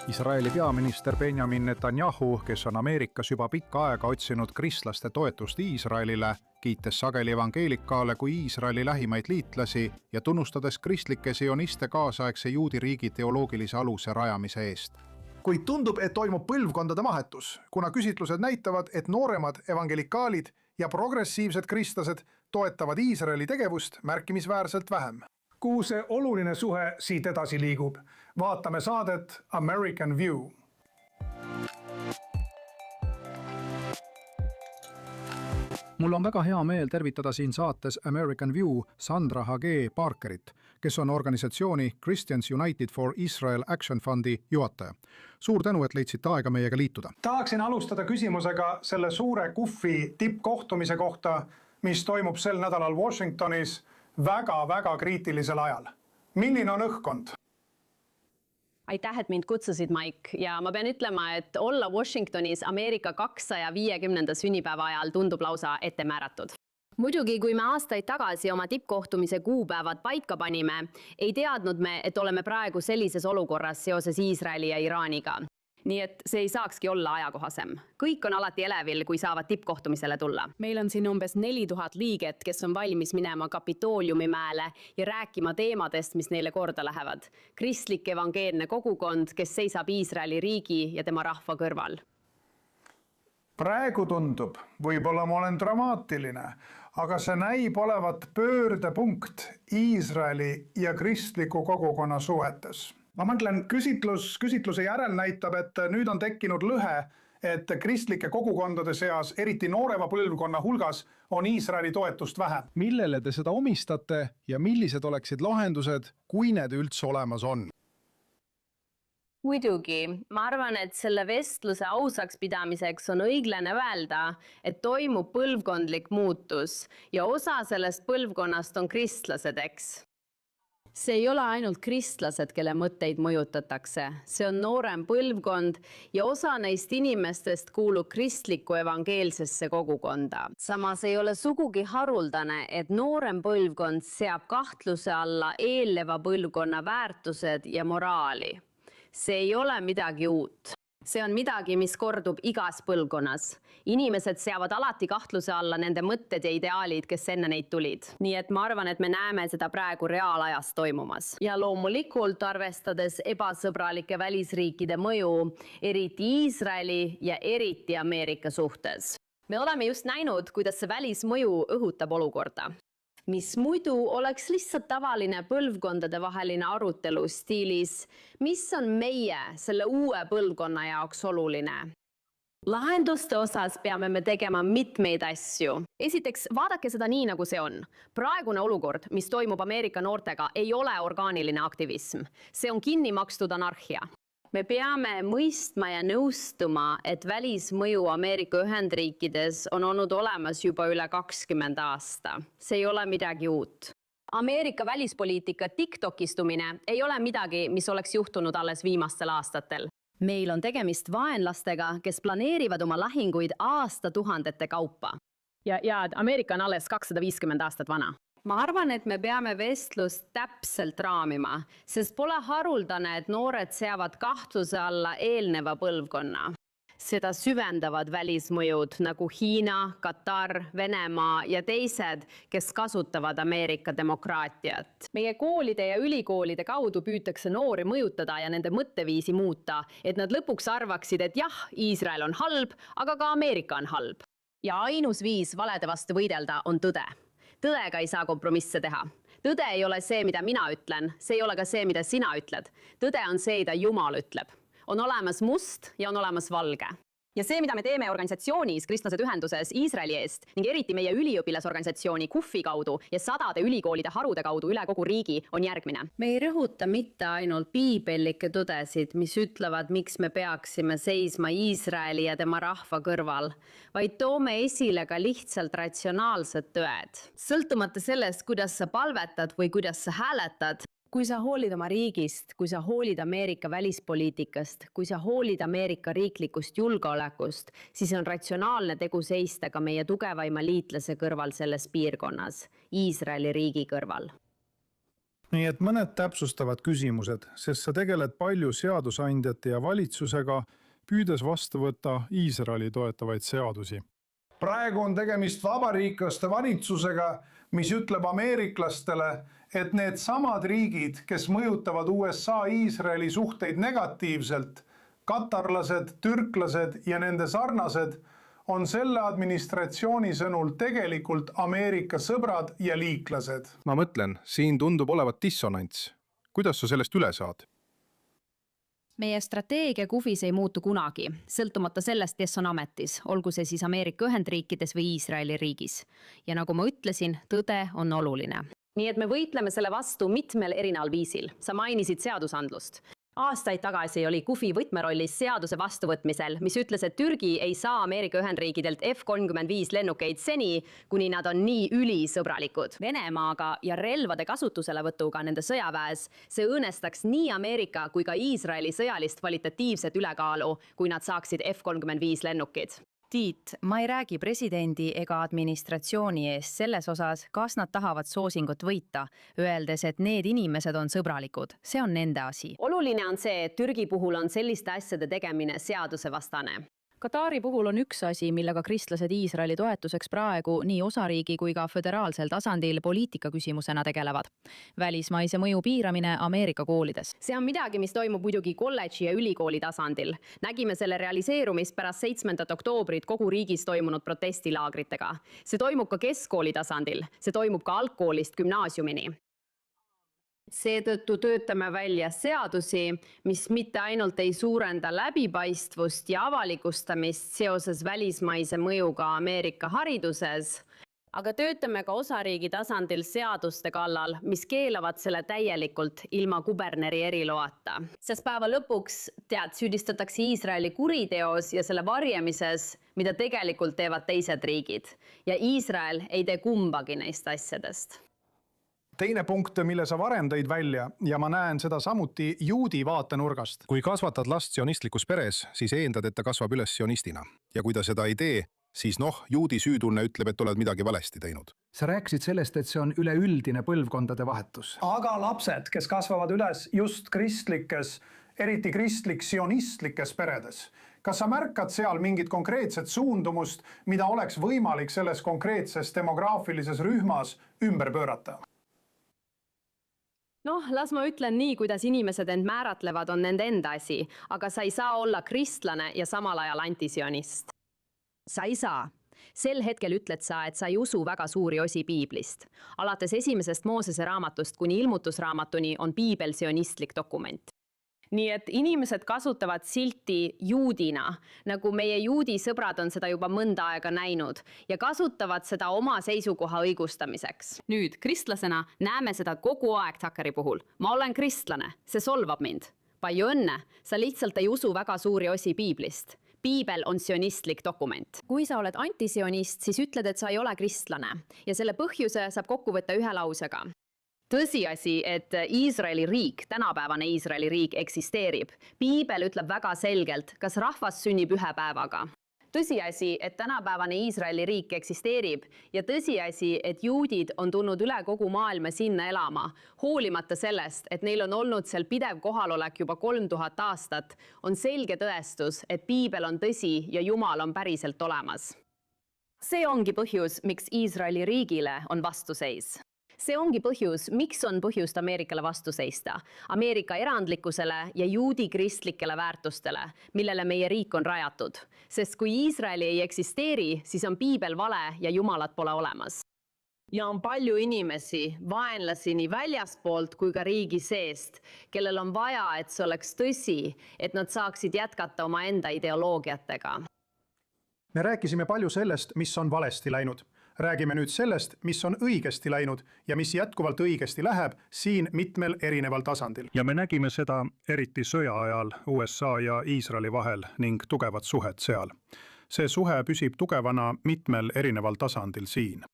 Iisraeli peaminister Benjamin Netanyahu, kes on Ameerikas juba pikka aega otsinud kristlaste toetust Iisraelile, kiites sageli evangeelikaale kui Iisraeli lähimaid liitlasi ja tunnustades kristlikke sioniste kaasaegse juudi riigi teoloogilise aluse rajamise eest. Kuid tundub, et toimub põlvkondade vahetus, kuna küsitlused näitavad, et nooremad evangelikaalid ja progressiivsed kristlased toetavad Iisraeli tegevust märkimisväärselt vähem. Kuhu see oluline suhe siit edasi liigub? Vaatame saadet American View. Mul on väga hea meel tervitada siin saates American View Sandra H. Parkerit, kes on organisatsiooni Christians United for Israel Action Fundi juhataja. Suur tänu, et leidsite aega meiega liituda. Tahaksin alustada küsimusega selle suure KUF-i tippkohtumise kohta, mis toimub sel nädalal Washingtonis väga kriitilisel ajal. Milline on õhkkond? Aitäh, et mind kutsusid, Mike, ja ma pean ütlema, et olla Washingtonis Ameerika 250. sünnipäeva ajal tundub lausa ette määratud. Muidugi, kui me aastaid tagasi oma tippkohtumise kuupäevad paika panime, ei teadnud me, et oleme praegu sellises olukorras seoses Iisraeli ja Iraaniga. Nii et see ei saakski olla ajakohasem. Kõik on alati elevil, kui saavad tippkohtumisele tulla. Meil on siin umbes 4000 liiget, kes on valmis minema Kapitooliumi mäele ja rääkima teemadest, mis neile korda lähevad. Kristlik evangeelne kogukond, kes seisab Iisraeli riigi ja tema rahva kõrval. Praegu tundub, võib-olla ma olen dramaatiline, aga see näib olevat pöördepunkt Iisraeli ja kristliku kogukonna suhetes. Ma mõtlen, küsitluse järel näitab, et nüüd on tekkinud lõhe, et kristlike kogukondade seas, eriti noorema põlvkonna hulgas, on Iisraeli toetust vähe. Millele te seda omistate ja millised oleksid lahendused, kui need üldse olemas on? Muidugi, ma arvan, et selle vestluse ausaks pidamiseks on õiglane öelda, et toimub põlvkondlik muutus ja osa sellest põlvkonnast on kristlased, eks. See ei ole ainult kristlased, kelle mõtteid mõjutatakse. See on noorem põlvkond ja osa neist inimestest kuulub kristlikku evangeelsesse kogukonda. Samas ei ole sugugi haruldane, et noorem põlvkond seab kahtluse alla eelneva põlvkonna väärtused ja moraali. See ei ole midagi uut. See on midagi, mis kordub igas põlvkonnas. Inimesed seavad alati kahtluse alla nende mõtted ja ideaalid, kes enne neid tulid. Nii et ma arvan, et me näeme seda praegu reaalajas toimumas. Ja loomulikult arvestades ebasõbralike välisriikide mõju, eriti Iisraeli ja eriti Ameerika suhtes. Me oleme just näinud, kuidas see välismõju õhutab olukorda, mis muidu oleks lihtsalt tavaline põlvkondade vaheline arutelu stiilis, mis on meie, selle uue põlvkonna jaoks oluline. Lahenduste osas peame me tegema mitmeid asju. Esiteks, vaadake seda nii, nagu see on. Praegune olukord, mis toimub Ameerika noortega, ei ole orgaaniline aktivism. See on kinni makstud anarhia. Me peame mõistma ja nõustuma, et välismõju Ameerika Ühendriikides on olnud olemas juba üle 20 aasta. See ei ole midagi uut. Ameerika välispoliitika TikTokistumine ei ole midagi, mis oleks juhtunud alles viimastel aastatel. Meil on tegemist vaenlastega, kes planeerivad oma lahinguid aastatuhandete kaupa. Ja Ameerika on alles 250 aastat vana. Ma arvan, et me peame vestlust täpselt raamima, sest pole haruldane, et noored seavad kahtluse alla eelneva põlvkonna. Seda süvendavad välismõjud nagu Hiina, Katar, Venemaa ja teised, kes kasutavad Ameerika demokraatiat. Meie koolide ja ülikoolide kaudu püütakse noori mõjutada ja nende mõtteviisi muuta, et nad lõpuks arvaksid, et jah, Iisrael on halb, aga ka Ameerika on halb. Ja ainus viis valede vastu võidelda on tõde. Tõdega ei saa kompromisse teha. Tõde ei ole see, mida mina ütlen, see ei ole ka see, mida sina ütled. Tõde on see, mida Jumal ütleb. On olemas must ja on olemas valge. Ja see, mida me teeme organisatsioonis Kristlased ühenduses Iisraeli eest ning eriti meie üliõpilasorganisatsiooni KUF-i kaudu ja sadade ülikoolide harude kaudu üle kogu riigi on järgmine. Me ei rõhuta mitte ainult piibellikke tõdesid, mis ütlevad, miks me peaksime seisma Iisraeli ja tema rahva kõrval, vaid toome esile ka lihtsalt ratsionaalsed tõed. Sõltumata sellest, kuidas sa palvetad või kuidas sa hääletad, kui sa hoolid oma riigist, kui sa hoolid Ameerika välispoliitikast, kui sa hoolid Ameerika riiklikust julgeolekust, siis on ratsionaalne tegu seista ka meie tugevaima liitlase kõrval selles piirkonnas, Iisraeli riigi kõrval. nii et mõned täpsustavad küsimused, sest sa tegeled palju seadusandjate ja valitsusega, püüdes vastu võtta Iisraeli toetavaid seadusi. praegu on tegemist vabariiklaste valitsusega, mis ütleb ameeriklastele, et need samad riigid, kes mõjutavad USA-Iisraeli suhteid negatiivselt, katarlased, türklased ja nende sarnased, on selle administratsiooni sõnul tegelikult Ameerika sõbrad ja liiklased. ma mõtlen, siin tundub olevat dissonants. Kuidas sa sellest üle saad? Meie strateegia kuvis ei muutu kunagi, sõltumata sellest, kes on ametis, olgu see siis Ameerika Ühendriikides või Iisraeli riigis. Ja nagu ma ütlesin, tõde on oluline. Nii et me võitleme selle vastu mitmel erineval viisil. Sa mainisid seadusandlust. Aastaid tagasi oli Kufi võtmerollis seaduse vastuvõtmisel, mis ütles, et Türgi ei saa Ameerika Ühendriikidelt F-35 lennukeid seni, kuni nad on nii ülisõbralikud. Venemaaga ja relvade kasutuselevõtuga nende sõjaväes see õõnestaks nii Ameerika kui ka Iisraeli sõjalist kvalitatiivset ülekaalu, kui nad saaksid F-35 lennukid. Tiit, ma ei räägi presidendi ega administratsiooni eest selles osas, kas nad tahavad soosingut võita, öeldes, et need inimesed on sõbralikud. See on nende asi. Oluline on see, et Türgi puhul on selliste asjade tegemine seadusevastane. Katari puhul on üks asi, millega kristlased Iisraeli toetuseks praegu nii osariigi kui ka föderaalsel tasandil poliitika küsimusena tegelevad. Välismaise mõju piiramine Ameerika koolides. See on midagi, mis toimub muidugi kolledži ja ülikooli tasandil. Nägime selle realiseerumist pärast 7. oktoobrit kogu riigis toimunud protestilaagritega. See toimub ka keskkooli tasandil. See toimub ka algkoolist gümnaasiumini. Seetõttu töötame välja seadusi, mis mitte ainult ei suurenda läbipaistvust ja avalikustamist seoses välismaise mõjuga Ameerika hariduses, aga töötame ka osariigi tasandil seaduste kallal, mis keelavad selle täielikult ilma kuberneri eriloata. Sest päeva lõpuks süüdistatakse Iisraeli kuriteos ja selle varjamises, mida tegelikult teevad teised riigid. Ja Iisrael ei tee kumbagi neist asjadest. Teine punkt, mille sa varem tõid välja, ja ma näen seda samuti juudi vaatenurgast. Kui kasvatad last sionistlikus peres, siis eendad, et ta kasvab üles sionistina. Ja kui ta seda ei tee, siis juudi süütunne ütleb, et oled midagi valesti teinud. Sa rääkisid sellest, et see on üleüldine põlvkondade vahetus. Aga lapsed, kes kasvavad üles just kristlikes, eriti kristlik-sionistlikes peredes, kas sa märkad seal mingit konkreetset suundumust, mida oleks võimalik selles konkreetses demograafilises rühmas ümber pöörata? Las ma ütlen nii, kuidas inimesed end määratlevad, on nende enda asi, aga sa ei saa olla kristlane ja samal ajal antisionist. Sa ei saa. Sel hetkel ütled sa, et sa ei usu väga suuri osi piiblist. Alates esimesest Moosese raamatust kuni ilmutusraamatuni on piibel sionistlik dokument. Nii et inimesed kasutavad silti juudina, nagu meie juudi sõbrad on seda juba mõnda aega näinud ja kasutavad seda oma seisukoha õigustamiseks. Nüüd, kristlasena näeme seda kogu aeg Tuckeri puhul. Ma olen kristlane, see solvab mind. Palju õnne, sa lihtsalt ei usu väga suuri osi piiblist. Piibel on sionistlik dokument. Kui sa oled antisionist, siis ütled, et sa ei ole kristlane ja selle põhjuse saab kokku võtta ühe lausega. Tõsiasi, et Iisraeli riik, tänapäevane Iisraeli riik eksisteerib. Piibel ütleb väga selgelt, kas rahvas sünnib ühe päevaga. Tõsiasi, et tänapäevane Iisraeli riik eksisteerib ja tõsiasi, et juudid on tulnud üle kogu maailma sinna elama, hoolimata sellest, et neil on olnud seal pidev kohalolek juba 3000 aastat, on selge tõestus, et piibel on tõsi ja Jumal on päriselt olemas. See ongi põhjus, miks Iisraeli riigile on vastuseis. See ongi põhjus, miks on põhjust Ameerikale vastu seista. Ameerika erandlikkusele ja juudi kristlikele väärtustele, millele meie riik on rajatud. Sest kui Iisraeli ei eksisteeri, siis on piibel vale ja Jumalat pole olemas. Ja on palju inimesi, vaenlasi nii väljaspoolt kui ka riigi seest, kellel on vaja, et see oleks tõsi, et nad saaksid jätkata oma enda ideoloogiatega. Me rääkisime palju sellest, mis on valesti läinud. Räägime nüüd sellest, mis on õigesti läinud ja mis jätkuvalt õigesti läheb siin mitmel erineval tasandil. Ja me nägime seda eriti sõja ajal USA ja Iisraeli vahel ning tugevat suhet seal. See suhe püsib tugevana mitmel erineval tasandil siin.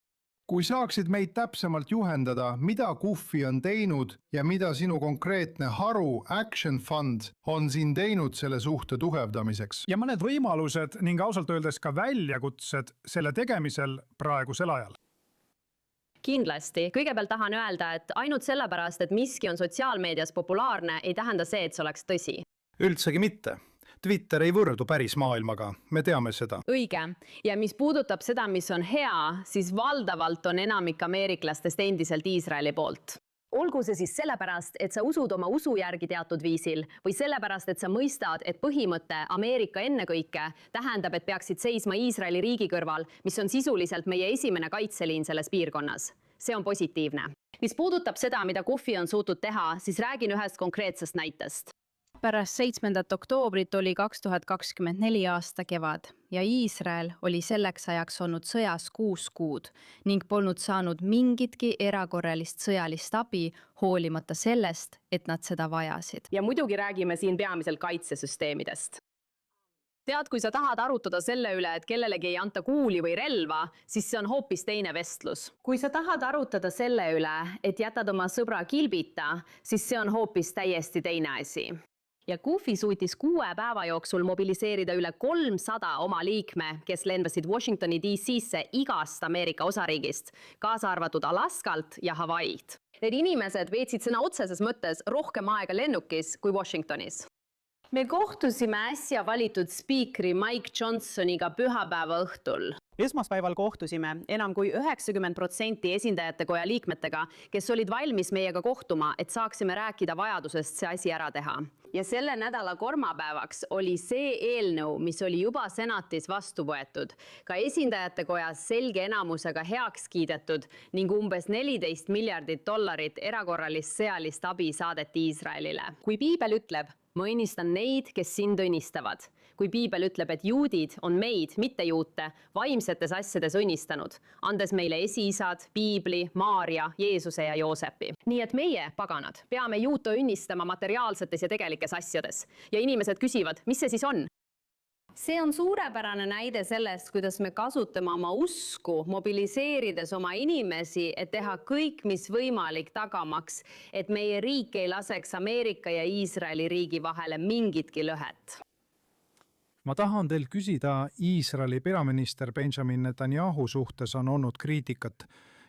Kui saaksid meid täpsemalt juhendada, mida Kufi on teinud ja mida sinu konkreetne haru Action Fund on siin teinud selle suhte tugevdamiseks? Ja mõned võimalused ning ausalt öeldes ka väljakutsed selle tegemisel praegusel ajal. Kindlasti. Kõigepealt tahan öelda, et ainult sellepärast, et miski on sotsiaalmeedias populaarne, ei tähenda see, et see oleks tõsi. Üldsegi mitte. Twitter ei võrdu päris maailmaga, me teame seda. Õige. Ja mis puudutab seda, mis on hea, siis valdavalt on enamik ameeriklastest endiselt Iisraeli poolt. Olgu see siis sellepärast, et sa usud oma usu järgi teatud viisil või sellepärast, et sa mõistad, et põhimõte Ameerika ennekõike tähendab, et peaksid seisma Iisraeli riigi kõrval, mis on sisuliselt meie esimene kaitseliin selles piirkonnas. See on positiivne. Mis puudutab seda, mida Kufi on suutnud teha, siis räägin ühest konkreetsest näitest. Pärast 7. oktoobrit oli 2024 aasta kevad ja Iisrael oli selleks ajaks olnud sõjas 6 kuud ning polnud saanud mingitki erakorralist sõjalist abi, hoolimata sellest, et nad seda vajasid. Ja muidugi räägime siin peamiselt kaitsesüsteemidest. Tead, kui sa tahad arutada selle üle, et kellelegi ei anta kuuli või relva, siis see on hoopis teine vestlus. Kui sa tahad arutada selle üle, et jätad oma sõbra kilbita, siis see on hoopis täiesti teine asi. Ja Kufi suutis 6 päeva jooksul mobiliseerida üle 300 oma liikme, kes lendasid Washingtoni DC-sse igast Ameerika osariigist, kaasa arvatud Alaskalt ja Hawaii'd. Need inimesed veetsid sõna otseses mõttes rohkem aega lennukis kui Washingtonis. Me kohtusime äsja valitud spiikri Mike Johnsoniga pühapäeva õhtul. Esmaspäeval kohtusime enam kui 90% esindajatekoja liikmetega, kes olid valmis meiega kohtuma, et saaksime rääkida vajadusest see asi ära teha. Ja selle nädala kolmapäevaks oli see eelnõu, mis oli juba senatis vastu võetud, ka esindajatekojas selge enamusega heaks kiidetud ning umbes $14 miljardit erakorralist sõjalist abi saadeti Iisraelile. Kui piibel ütleb, ma õnnistan neid, kes sind õnnistavad. Kui piibel ütleb, et juudid on meid, mitte juute, vaimsetes asjades õnnistanud, andes meile esiisad, piibli, Maaria, Jeesuse ja Joosepi. Nii et meie, paganad, peame juute õnnistama materiaalsetes ja tegelikes asjades. Ja inimesed küsivad, mis see siis on? See on suurepärane näide sellest, kuidas me kasutame oma usku, mobiliseerides oma inimesi, et teha kõik, mis võimalik tagamaks, et meie riik ei laseks Ameerika ja Iisraeli riigi vahele mingitki lõhet. Ma tahan teil küsida, Iisraeli peaminister Benjamin Netanyahu suhtes on olnud kriitikat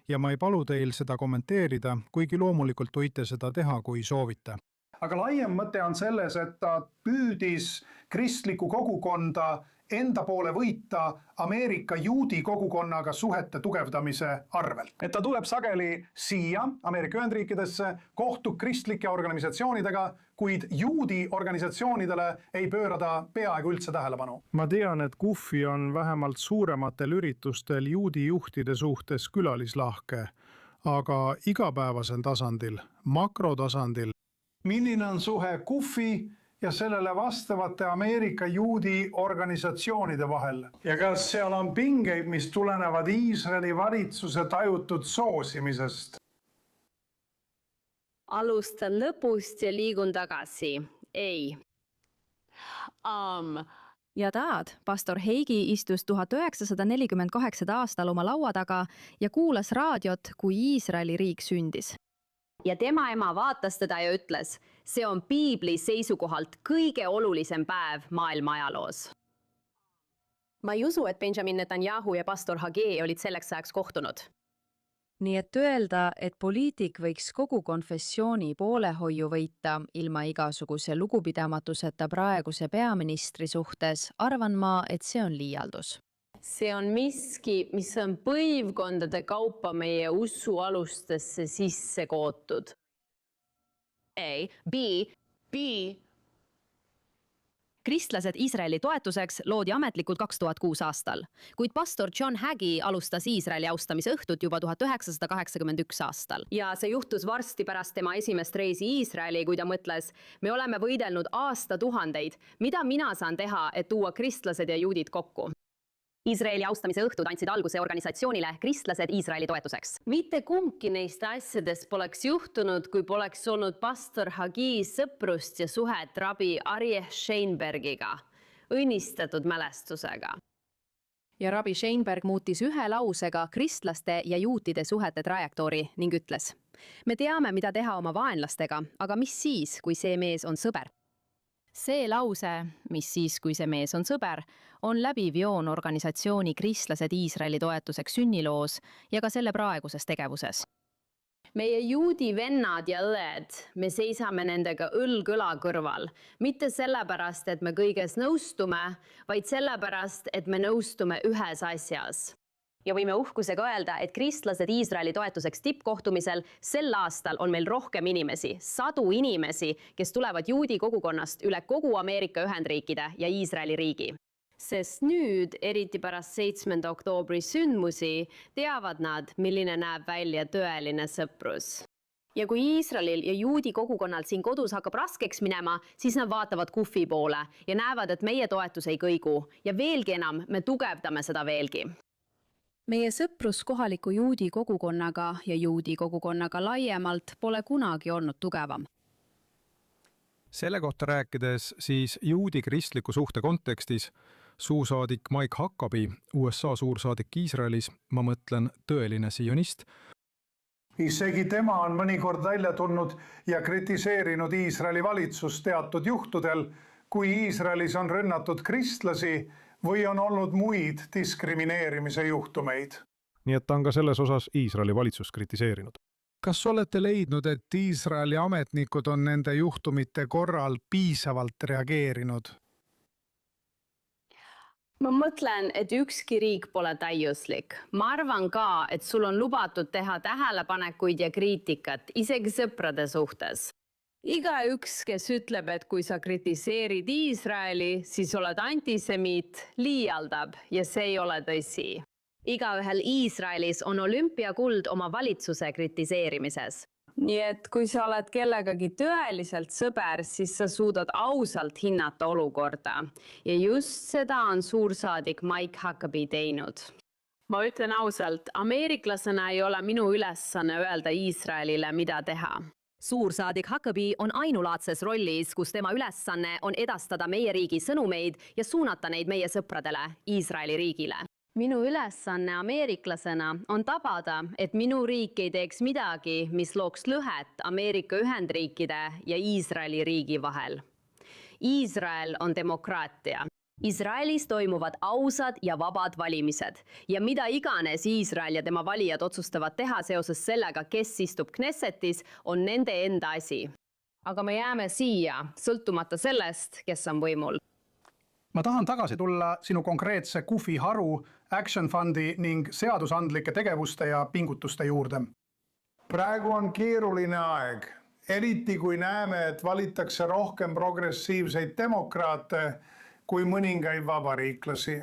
ja ma ei palu teil seda kommenteerida, kuigi loomulikult võite seda teha, kui soovite. Aga laiem mõte on selles, et ta püüdis kristlikku kogukonda enda poole võita Ameerika juudi kogukonnaga suhete tugevdamise arvelt. Et ta tuleb sageli siia, Ameerika Ühendriikidesse, kohtub kristlike organisatsioonidega, kuid juudi organisatsioonidele ei pöörada peaaegu üldse tähelepanu. Ma tean, et Kufi on vähemalt suurematel üritustel juudi juhtide suhtes külalislahke, aga igapäevasel tasandil, makrotasandil. Milline on suhe Kufi ja sellele vastavate Ameerika juudi organisatsioonide vahel? Ja kas seal on pingeid, mis tulenevad Iisraeli valitsuse tajutud soosimisest? Alustan lõpust ja liigun tagasi. Ei. Ja taad, pastor Heigi istus 1948 aastal oma laua taga ja kuulas raadiot, kui Iisraeli riik sündis. Ja tema ema vaatas teda ja ütles, see on piibli seisukohalt kõige olulisem päev maailma ajaloos. Ma ei usu, et Benjamin Netanyahu ja pastor Hagee olid selleks ajaks kohtunud. Nii et öelda, et poliitik võiks kogu konfessiooni poolehoiu võita ilma igasuguse lugupidamatuseta praeguse peaministri suhtes, arvan ma, et see on liialdus. See on miski, mis on põivkondade kaupa meie usu alustesse sisse kootud. A, B. Kristlased Iisraeli toetuseks loodi ametlikult 2006 aastal, kuid pastor John Hagee alustas Iisraeli austamise õhtut juba 1981 aastal. Ja see juhtus varsti pärast tema esimest reisi Iisraeli, kui ta mõtles, me oleme võidelnud aastatuhandeid, mida mina saan teha, et tuua kristlased ja juudid kokku. Iisraeli austamise õhtud andsid alguse organisatsioonile Kristlased Iisraeli toetuseks. Mitte kumbki neist asjadest poleks juhtunud, kui poleks olnud pastor Hagee sõprust ja suhet rabi Aryeh Sheinbergiga, õnnistatud mälestusega. Ja rabi Sheinberg muutis ühe lausega kristlaste ja juutide suhete trajektoori ning ütles, me teame, mida teha oma vaenlastega, aga mis siis, kui see mees on sõber? See lause, mis siis, kui see mees on sõber, on läbiv joon organisatsiooni Kristlased Iisraeli toetuseks sünniloos ja ka selle praeguses tegevuses. Meie juudi vennad ja õed, me seisame nendega õlg õla kõrval. Mitte sellepärast, et me kõiges nõustume, vaid sellepärast, et me nõustume ühes asjas. Ja võime uhkusega öelda, et kristlased Iisraeli toetuseks tippkohtumisel sel aastal on meil rohkem inimesi, 100 inimesi, kes tulevad juudi kogukonnast üle kogu Ameerika Ühendriikide ja Iisraeli riigi. Sest nüüd, eriti pärast 7. oktoobri sündmusi, teavad nad, milline näeb välja tõeline sõprus. Ja kui Iisraelil ja juudi kogukonnal siin kodus hakkab raskeks minema, siis nad vaatavad Kufi poole ja näevad, et meie toetus ei kõigu. Ja veelgi enam, me tugevdame seda veelgi. Meie sõprus kohaliku juudi kogukonnaga ja juudi kogukonnaga laiemalt pole kunagi olnud tugevam. Selle kohta rääkides siis juudi kristliku suhte kontekstis suursaadik Mike Huckabee, USA suursaadik Iisraelis, ma mõtlen tõeline sionist. Isegi tema on mõnikord välja tulnud ja kritiseerinud Iisraeli valitsust teatud juhtudel, kui Iisraelis on rünnatud kristlasi või on olnud muid diskrimineerimise juhtumeid. Nii et ta on ka selles osas Iisraeli valitsust kritiseerinud. Kas olete leidnud, et Iisraeli ametnikud on nende juhtumite korral piisavalt reageerinud? Ma mõtlen, et ükski riik pole täiuslik. Ma arvan ka, et sul on lubatud teha tähelepanekuid ja kriitikat, isegi sõprade suhtes. Igaüks, kes ütleb, et kui sa kritiseerid Iisraeli, siis oled antisemiit, liialdab ja see ei ole tõsi. Igaühel Iisraelis on olümpiakuld oma valitsuse kritiseerimises. Nii et kui sa oled kellegagi tõeliselt sõber, siis sa suudad ausalt hinnata olukorda. Ja just seda on suursaadik Mike Huckabee teinud. Ma ütlen ausalt, ameeriklasena ei ole minu ülesanne öelda Iisraelile, mida teha. Suursaadik Huckabee on ainulaadses rollis, kus tema ülesanne on edastada meie riigi sõnumeid ja suunata neid meie sõpradele, Iisraeli riigile. Minu ülesanne ameeriklasena on tabada, et minu riik ei teeks midagi, mis looks lõhet Ameerika Ühendriikide ja Iisraeli riigi vahel. Iisrael on demokraatia. Iisraelis toimuvad ausad ja vabad valimised ja mida iganes Iisrael ja tema valijad otsustavad teha seoses sellega, kes istub Knessetis, on nende enda asi. Aga me jääme siia, sõltumata sellest, kes on võimul. Ma tahan tagasi tulla sinu konkreetse Kufi haru, Action Fundi ning seadusandlike tegevuste ja pingutuste juurde. Praegu on keeruline aeg, eriti kui näeme, et valitakse rohkem progressiivseid demokraate kui mõningaid vabariiklasi.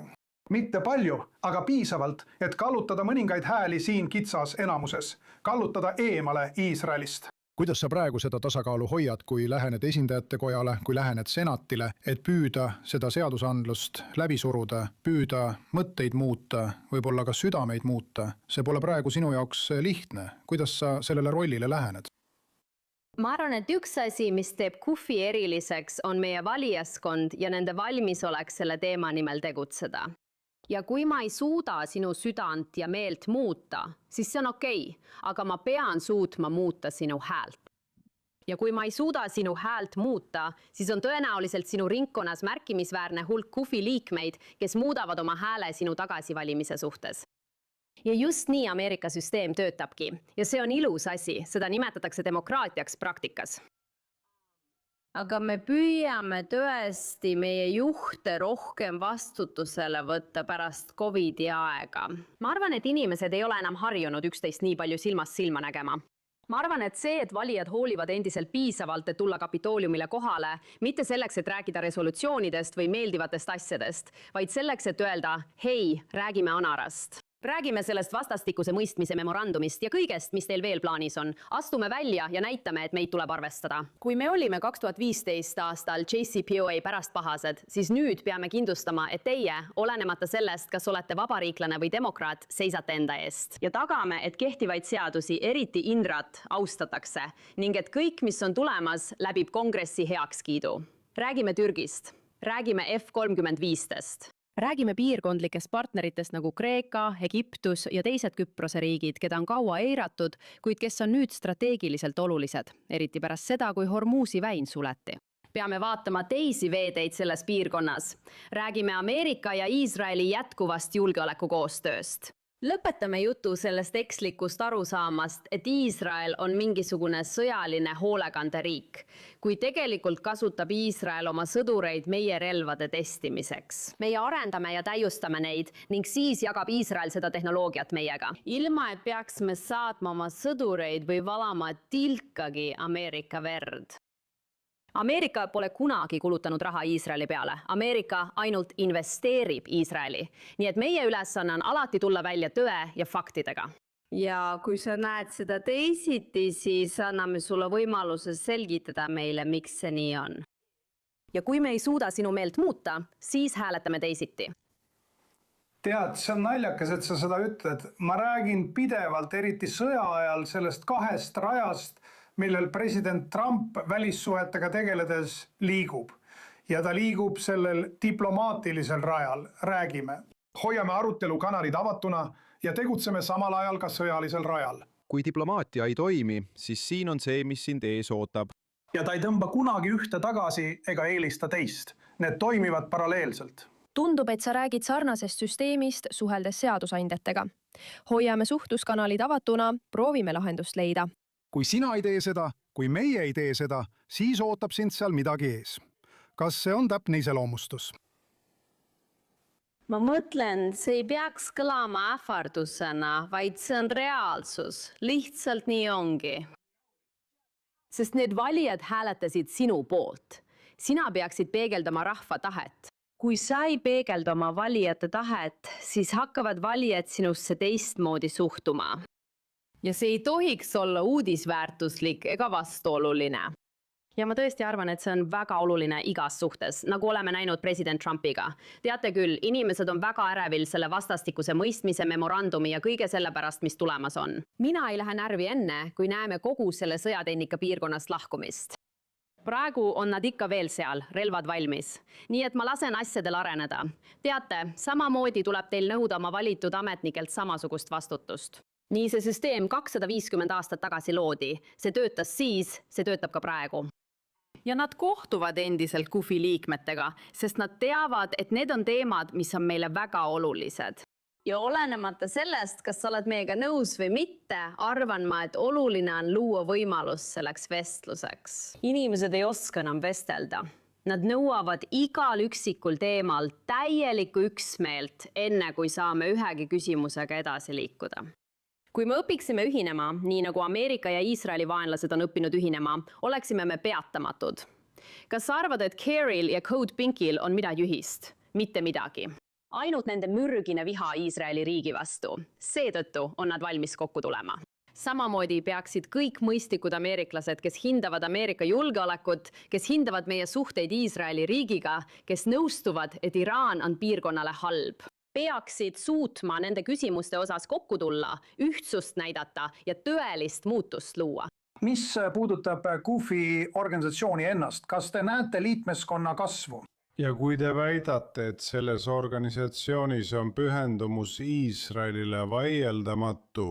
Mitte palju, aga piisavalt, et kallutada mõningaid hääli siin kitsas enamuses, kallutada eemale Iisraelist. Kuidas sa praegu seda tasakaalu hoiad, kui lähened esindajate kojale, kui lähened senatile, et püüda seda seadusandlust läbi suruda, püüda mõtteid muuta, võib-olla ka südameid muuta? See pole praegu sinu jaoks lihtne. Kuidas sa sellele rollile lähened? Ma arvan, et üks asi, mis teeb Kufi eriliseks, on meie valijaskond ja nende valmisolek selle teema nimel tegutseda. Ja kui ma ei suuda sinu südant ja meelt muuta, siis see on okei, aga ma pean suutma muuta sinu häält. Ja kui ma ei suuda sinu häält muuta, siis on tõenäoliselt sinu ringkonnas märkimisväärne hulk Kufi liikmeid, kes muudavad oma hääle sinu tagasivalimise suhtes. Ja just nii Ameerika süsteem töötabki. Ja see on ilus asi, seda nimetatakse demokraatiaks praktikas. Aga me püüame tõesti meie juhte rohkem vastutusele võtta pärast COVID-i aega. Ma arvan, et inimesed ei ole enam harjunud üksteist nii palju silmast silma nägema. Ma arvan, et see, et valijad hoolivad endiselt piisavalt, et tulla Kapitooliumile kohale, mitte selleks, et rääkida resolutsioonidest või meeldivatest asjadest, vaid selleks, et öelda, hei, räägime Anarast. Räägime sellest vastastikuse mõistmise memorandumist ja kõigest, mis teil veel plaanis on. Astume välja ja näitame, et meid tuleb arvestada. Kui me olime 2015 aastal JCPOA pärastpahased, siis nüüd peame kindlustama, et teie, olenemata sellest, kas olete vabariiklane või demokraat, seisate enda eest. Ja tagame, et kehtivaid seadusi, eriti INRAT, austatakse ning et kõik, mis on tulemas, läbib kongressi heakskiidu. Räägime Türgist. Räägime F-35-test. Räägime piirkondlikest partneritest nagu Kreeka, Egiptus ja teised Küprose riigid, keda on kaua eiratud, kuid kes on nüüd strateegiliselt olulised, eriti pärast seda, kui Hormuzi väin suleti. Peame vaatama teisi veeteid selles piirkonnas. Räägime Ameerika ja Iisraeli jätkuvast julgeolekukoostööst. Lõpetame jutu sellest ekslikust arusaamast, et Iisrael on mingisugune sõjaline hoolekanderiik, kui tegelikult kasutab Iisrael oma sõdureid meie relvade testimiseks. Meie arendame ja täiustame neid ning siis jagab Iisrael seda tehnoloogiat meiega. Ilma, et peaksime saatma oma sõdureid või valama tilkagi Ameerika verd. Ameerika pole kunagi kulutanud raha Iisraeli peale. Ameerika ainult investeerib Iisraeli. Nii et meie ülesanne on alati tulla välja tõe ja faktidega. Ja kui sa näed seda teisiti, siis anname sulle võimaluse selgitada meile, miks see nii on. Ja kui me ei suuda sinu meelt muuta, siis hääletame teisiti. Tead, see on naljakas, et sa seda ütled. Ma räägin pidevalt, eriti sõja ajal, sellest 2 rajast, millel president Trump välissuhetega tegeledes liigub. Ja ta liigub sellel diplomaatilisel rajal. Räägime. Hoiame arutelukanalid avatuna ja tegutseme samal ajal ka sõjalisel rajal. Kui diplomaatia ei toimi, siis siin on see, mis sind ees ootab. Ja ta ei tõmba kunagi ühte tagasi ega eelista teist. Need toimivad paralleelselt. Tundub, et sa räägid sarnasest süsteemist suheldes seadusandjatega. Hoiame suhtluskanalid avatuna, proovime lahendust leida. Kui sina ei tee seda, kui meie ei tee seda, siis ootab sind seal midagi ees. Kas see on täpne iseloomustus? Ma mõtlen, see ei peaks kõlama ähvardusena, vaid see on reaalsus. Lihtsalt nii ongi. Sest need valijad hääletasid sinu poolt. Sina peaksid peegeldama rahva tahet. Kui sa ei peegelda oma valijate tahet, siis hakkavad valijad sinusse teistmoodi suhtuma. Ja see ei tohiks olla uudisväärtuslik ega vastuoluline. Ja ma tõesti arvan, et see on väga oluline igas suhtes, nagu oleme näinud president Trumpiga. Teate küll, inimesed on väga ärevil selle vastastikuse mõistmise memorandumi ja kõige selle pärast, mis tulemas on. Mina ei lähe närvi enne, kui näeme kogu selle sõjatehnika piirkonnast lahkumist. Praegu on nad ikka veel seal, relvad valmis. Nii et ma lasen asjadel areneda. Teate, samamoodi tuleb teil nõuda oma valitud ametnikelt samasugust vastutust. Nii see süsteem 250 aastat tagasi loodi. See töötas siis, see töötab ka praegu. Ja nad kohtuvad endiselt KUFi liikmetega, sest nad teavad, et need on teemad, mis on meile väga olulised. Ja olenemata sellest, kas sa oled meiega nõus või mitte, arvan ma, et oluline on luua võimalus selleks vestluseks. Inimesed ei oska enam vestelda. Nad nõuavad igal üksikul teemal täielikku üksmeelt, enne kui saame ühegi küsimusega edasi liikuda. Kui me õpiksime ühinema, nii nagu Ameerika ja Iisraeli vaenlased on õppinud ühinema, oleksime me peatamatud. Kas sa arvad, et Kerril ja Code Pinkil on midagi ühist? Mitte midagi. Ainult nende mürgine viha Iisraeli riigi vastu. Seetõttu on nad valmis kokku tulema. Samamoodi peaksid kõik mõistlikud ameeriklased, kes hindavad Ameerika julgeolekut, kes hindavad meie suhteid Iisraeli riigiga, kes nõustuvad, et Iraan on piirkonnale halb. Peaksid suutma nende küsimuste osas kokku tulla, ühtsust näidata ja tõelist muutust luua. Mis puudutab KUFi organisatsiooni ennast? Kas te näete liikmeskonna kasvu? Ja kui te väidate, et selles organisatsioonis on pühendumus Iisraelile vaieldamatu,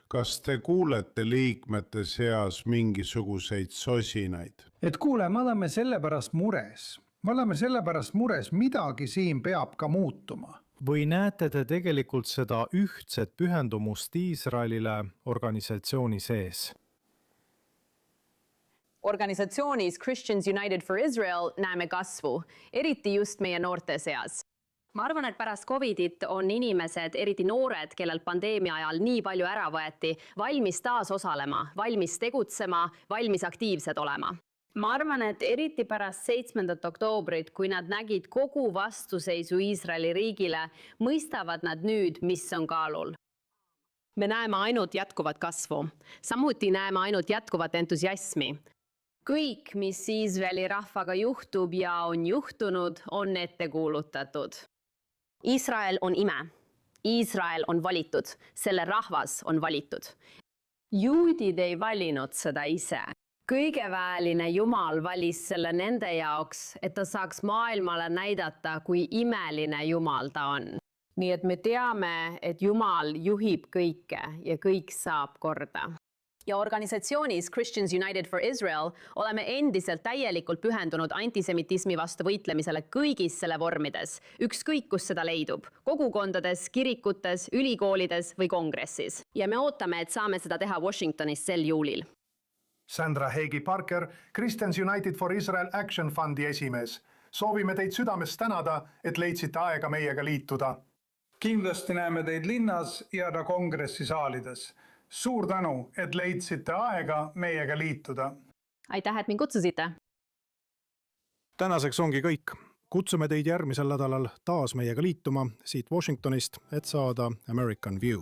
kas te kuulete liikmete seas mingisuguseid sosinaid? Et kuule, me oleme sellepärast mures. Me oleme sellepärast mures, midagi siin peab ka muutuma. Või näete te tegelikult seda ühtset pühendumust Iisraelile organisatsiooni sees? Organisatsioonis Christians United for Israel näeme kasvu, eriti just meie noorte seas. Ma arvan, et pärast Covidit on inimesed, eriti noored, kellel pandeemia ajal nii palju ära võeti, valmis taas osalema, valmis tegutsema, valmis aktiivsed olema. Ma arvan, et eriti pärast 7. oktoobrit, kui nad nägid kogu vastuseisu Iisraeli riigile, mõistavad nad nüüd, mis on kaalul. Me näeme ainult jätkuvat kasvu. Samuti näeme ainult jätkuvat entusiasmi. Kõik, mis Iisraeli rahvaga juhtub ja on juhtunud, on ette kuulutatud. Iisrael on ime. Iisrael on valitud. Selle rahvas on valitud. Juudid ei valinud seda ise. Kõigeväeline Jumal valis selle nende jaoks, et ta saaks maailmale näidata, kui imeline Jumal ta on. Nii et me teame, et Jumal juhib kõike ja kõik saab korda. ja organisatsioonis Christians United for Israel oleme endiselt täielikult pühendunud antisemitismi vastu võitlemisele kõigis selle vormides, ükskõik kus seda leidub, kogukondades, kirikutes, ülikoolides või kongressis. Ja me ootame, et saame seda teha Washingtonis sel juulil. Sandra Heigi Parker, Christians United for Israel Action Fundi esimees. Soovime teid südamest tänada, et leidsite aega meiega liituda. Kindlasti näeme teid linnas ja ka kongressi saalides. Suur tänu, et leidsite aega meiega liituda. Aitäh, et mind kutsusite. Tänaseks ongi kõik. Kutsume teid järgmisel nädalal taas meiega liituma siit Washingtonist, et saada American View.